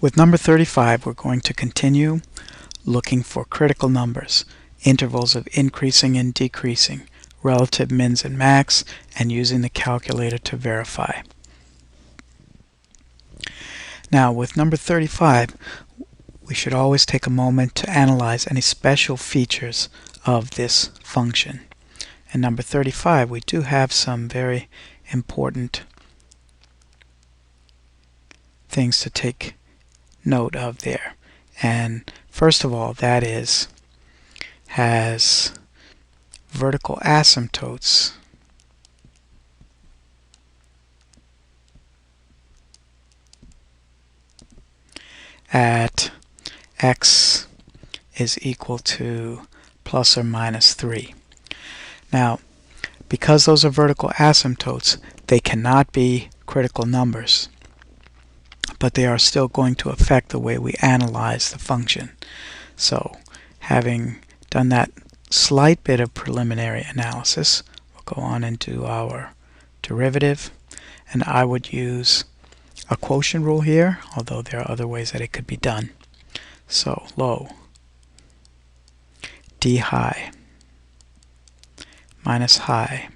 With number 35, we're going to continue looking for critical numbers, intervals of increasing and decreasing, relative mins and max, and using the calculator to verify. Now, with number 35, we should always take a moment to analyze any special features of this function. In number 35, we do have some very important things to take note of there. And first of all, that is, has vertical asymptotes at x is equal to plus or minus 3. Now, because those are vertical asymptotes, they cannot be critical numbers, but they are still going to affect the way we analyze the function. So, having done that slight bit of preliminary analysis, we'll go on and do our derivative, and I would use a quotient rule here, although there are other ways that it could be done. So, low d high minus high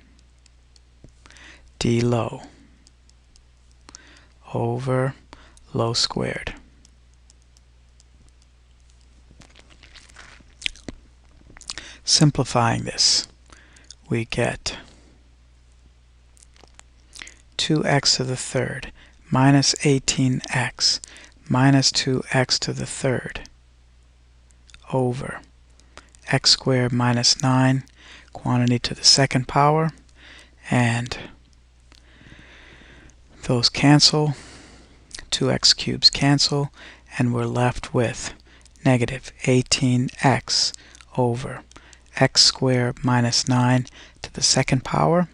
d low over low squared. Simplifying this, we get 2x to the third minus 18x minus 2x to the third over x squared minus 9, quantity to the second power, and those cancel, 2x cubes cancel, and we're left with negative 18x over x squared minus 9 to the second power.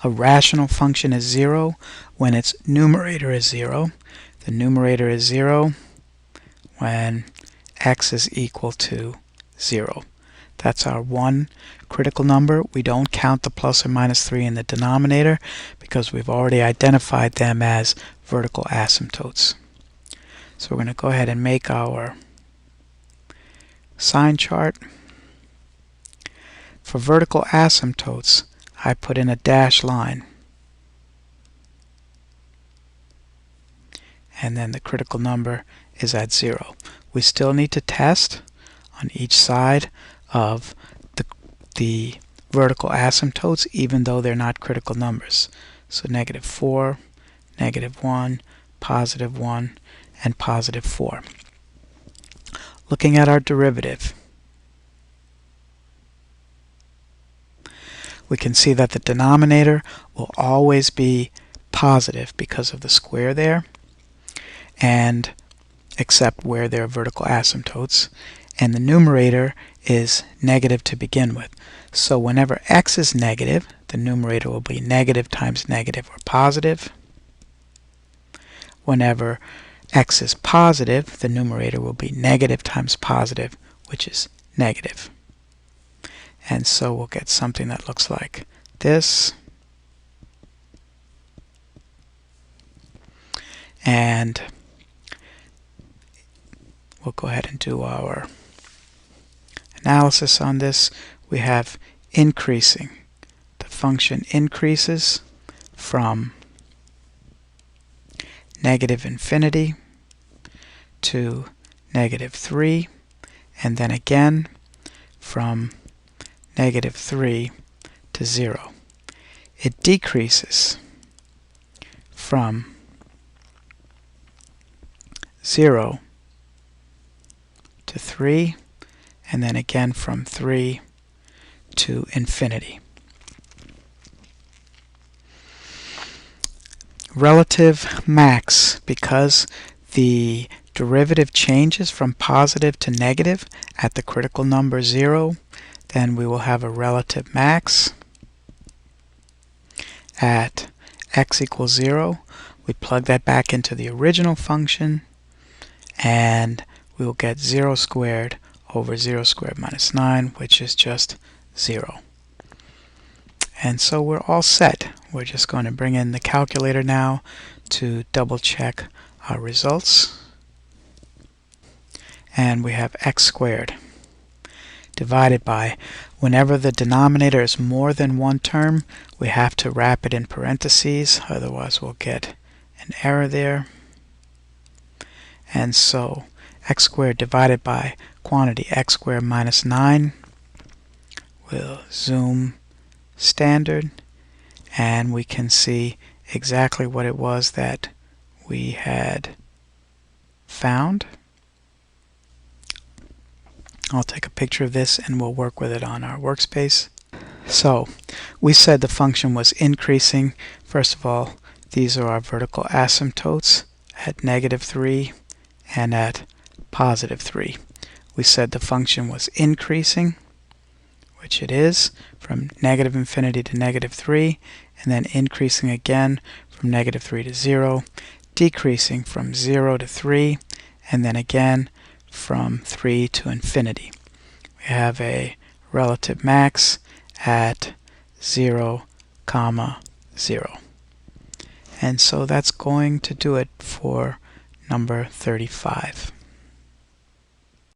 A rational function is 0 when its numerator is 0. The numerator is 0 when x is equal to 0. That's our one critical number. We don't count the plus or minus 3 in the denominator because we've already identified them as vertical asymptotes. So we're going to go ahead and make our sign chart. For vertical asymptotes, I put in a dashed line, and then the critical number is at 0. We still need to test on each side of the vertical asymptotes, even though they're not critical numbers. So negative 4, negative 1, positive 1, and positive 4. Looking at our derivative, we can see that the denominator will always be positive because of the square there, and except where there are vertical asymptotes, and the numerator is negative to begin with. So whenever x is negative, the numerator will be negative times negative, or positive. Whenever x is positive, the numerator will be negative times positive, which is negative. And so we'll get something that looks like this. And we'll go ahead and do our analysis on this. We have increasing. The function increases from negative infinity to negative 3, and then again from negative 3 to 0. It decreases from 0 to 3, and then again from 3 to infinity. Relative max, because the derivative changes from positive to negative at the critical number 0, then we will have a relative max at x equals 0. We plug that back into the original function, and we will get 0 squared over 0 squared minus 9, which is just 0. And so we're all set. We're just going to bring in the calculator now to double check our results. And we have x squared divided by, whenever the denominator is more than one term, we have to wrap it in parentheses, otherwise we'll get an error there. And so x squared divided by quantity x squared minus 9, we'll zoom standard, and we can see exactly what it was that we had found. I'll take a picture of this and we'll work with it on our workspace. So we said the function was increasing. First of all, these are our vertical asymptotes at -3 and at +3. We said the function was increasing, which it is, from -infinity to -3, and then increasing again from -3 to 0, decreasing from 0 to 3, and then again from 3 to infinity. We have a relative max at 0, 0. And so that's going to do it for number 35.